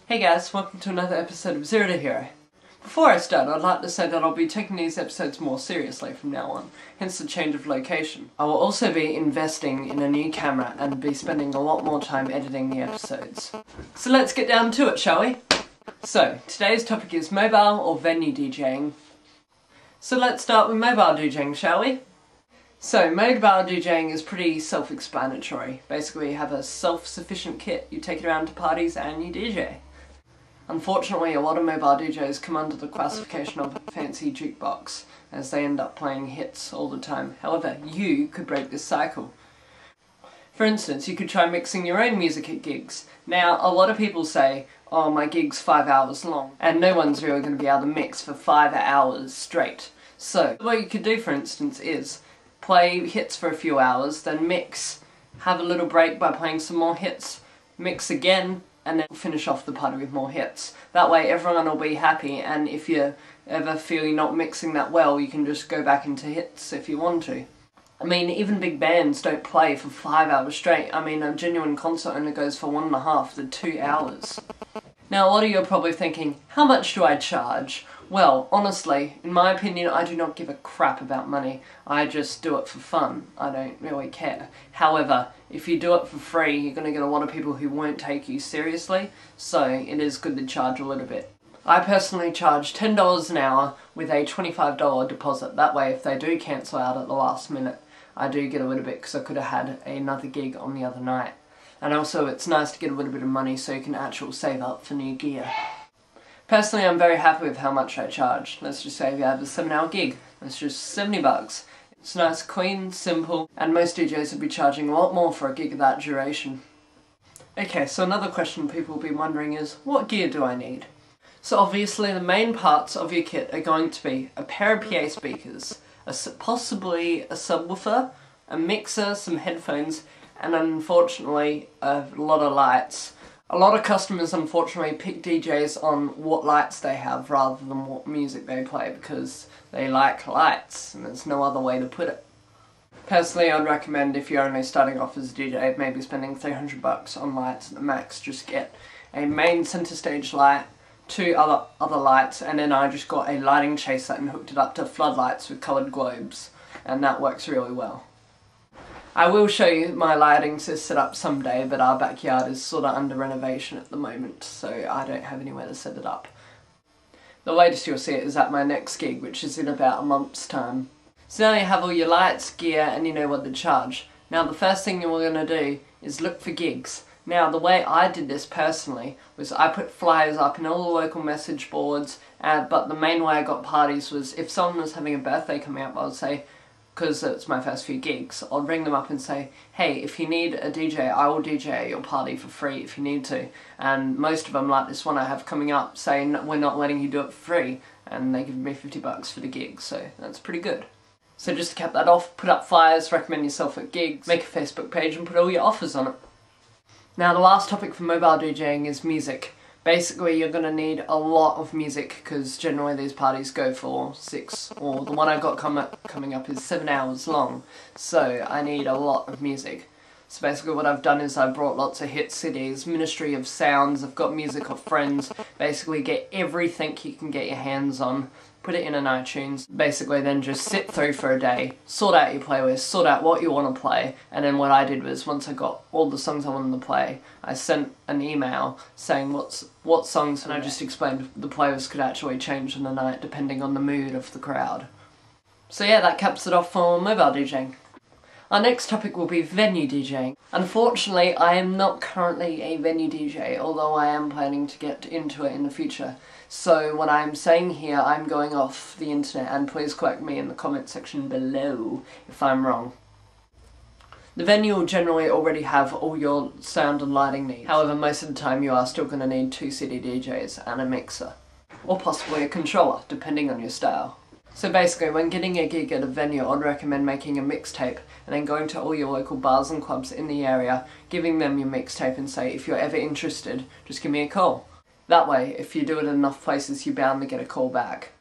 Hey guys, welcome to another episode of Z2h2. Before I start, I'd like to say that I'll be taking these episodes more seriously from now on, hence the change of location. I will also be investing in a new camera and be spending a lot more time editing the episodes. So let's get down to it, shall we? So, today's topic is mobile or venue DJing. So let's start with mobile DJing, shall we? So, mobile DJing is pretty self-explanatory. Basically, you have a self-sufficient kit, you take it around to parties and you DJ. Unfortunately, a lot of mobile DJs come under the classification of fancy jukebox, as they end up playing hits all the time. However, you could break this cycle. For instance, you could try mixing your own music at gigs. Now, a lot of people say, oh, my gig's 5 hours long, and no one's really going to be able to mix for 5 hours straight. So, what you could do, for instance, is play hits for a few hours, then mix, have a little break by playing some more hits, mix again, and then finish off the party with more hits. That way everyone will be happy, and if you ever feel you're not mixing that well, you can just go back into hits if you want to. I mean, even big bands don't play for 5 hours straight. I mean, a genuine concert only goes for 1.5 to 2 hours. Now, a lot of you are probably thinking, how much do I charge? Well, honestly, in my opinion, I do not give a crap about money. I just do it for fun. I don't really care. However, if you do it for free, you're going to get a lot of people who won't take you seriously, so it is good to charge a little bit. I personally charge $10 an hour with a $25 deposit. That way, if they do cancel out at the last minute, I do get a little bit because I could have had another gig on the other night. And also, it's nice to get a little bit of money so you can actually save up for new gear. Personally, I'm very happy with how much I charge. Let's just say if you have a 7-hour gig, that's just $70. It's nice, clean, simple, and most DJs would be charging a lot more for a gig of that duration. Okay, so another question people will be wondering is, what gear do I need? So obviously the main parts of your kit are going to be a pair of PA speakers, possibly a subwoofer, a mixer, some headphones, and unfortunately a lot of lights. A lot of customers unfortunately pick DJs on what lights they have rather than what music they play because they like lights and there's no other way to put it. Personally, I'd recommend if you're only starting off as a DJ, maybe spending $300 on lights at the max. Just get a main center stage light, 2 other lights, and then I just got a lighting chaser and hooked it up to floodlights with coloured globes, and that works really well. I will show you my lighting set up someday, but our backyard is sort of under renovation at the moment, so I don't have anywhere to set it up. The latest you'll see it is at my next gig, which is in about a month's time. So now you have all your lights, gear, and you know what to charge. Now the first thing you're going to do is look for gigs. Now the way I did this personally was I put flyers up in all the local message boards, but the main way I got parties was if someone was having a birthday coming up, I would say, because it's my first few gigs, I'll ring them up and say, hey, if you need a DJ, I will DJ at your party for free if you need to. And most of them, like this one I have coming up, saying we're not letting you do it for free, and they give me $50 for the gig, so that's pretty good. So just to cap that off, put up flyers, recommend yourself at gigs, make a Facebook page and put all your offers on it. Now the last topic for mobile DJing is music. Basically, you're going to need a lot of music because generally these parties go for 6, or the one I've got coming up is 7 hours long, so I need a lot of music. So basically what I've done is I've brought lots of hit CDs, Ministry of Sounds, I've got Music of Friends, basically get everything you can get your hands on, put it in an iTunes, basically then just sit through for a day, sort out your playlist, sort out what you want to play, and then what I did was once I got all the songs I wanted to play, I sent an email saying what songs, and I just explained the playlist could actually change in the night depending on the mood of the crowd. So yeah, that caps it off for mobile DJing. Our next topic will be venue DJing. Unfortunately, I am not currently a venue DJ, although I am planning to get into it in the future. So what I'm saying here, I'm going off the internet, and please correct me in the comment section below if I'm wrong. The venue will generally already have all your sound and lighting needs. However, most of the time you are still going to need 2 CD DJs and a mixer. Or possibly a controller, depending on your style. So basically, when getting a gig at a venue, I'd recommend making a mixtape and then going to all your local bars and clubs in the area, giving them your mixtape and say, if you're ever interested, just give me a call. That way, if you do it in enough places, you're bound to get a call back.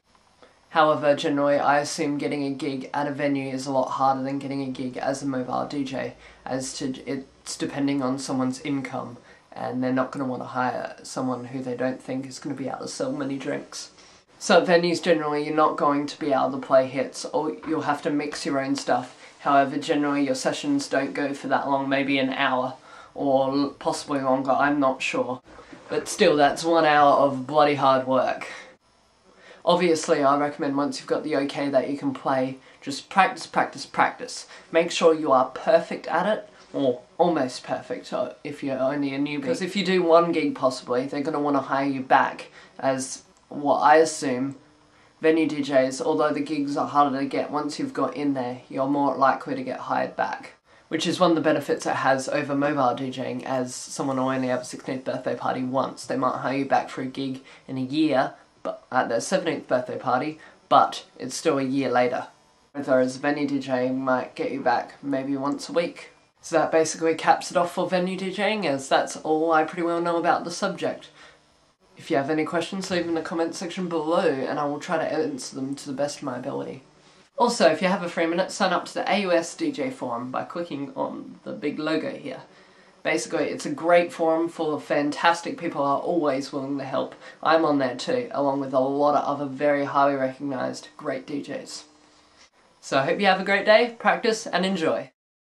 However, generally, I assume getting a gig at a venue is a lot harder than getting a gig as a mobile DJ, as to it's depending on someone's income and they're not going to want to hire someone who they don't think is going to be able to sell many drinks. So at venues generally you're not going to be able to play hits, or you'll have to mix your own stuff. However, generally your sessions don't go for that long, maybe an hour or possibly longer, I'm not sure. But still, that's 1 hour of bloody hard work. Obviously, I recommend once you've got the okay that you can play, just practice, practice, practice. Make sure you are perfect at it, or almost perfect if you're only a newbie. Because if you do one gig possibly, they're going to want to hire you back, as what I assume venue DJs, although the gigs are harder to get, once you've got in there, you're more likely to get hired back. Which is one of the benefits it has over mobile DJing, as someone will only have a 16th birthday party once. They might hire you back for a gig in a year, but at their 17th birthday party, but it's still a year later. Whereas venue DJing might get you back maybe once a week. So that basically caps it off for venue DJing, as that's all I pretty well know about the subject. If you have any questions, leave them in the comment section below and I will try to answer them to the best of my ability. Also, if you have a free minute, sign up to the AUS DJ forum by clicking on the big logo here. Basically, it's a great forum full of fantastic people who are always willing to help. I'm on there too, along with a lot of other very highly recognised great DJs. So I hope you have a great day, practice and enjoy.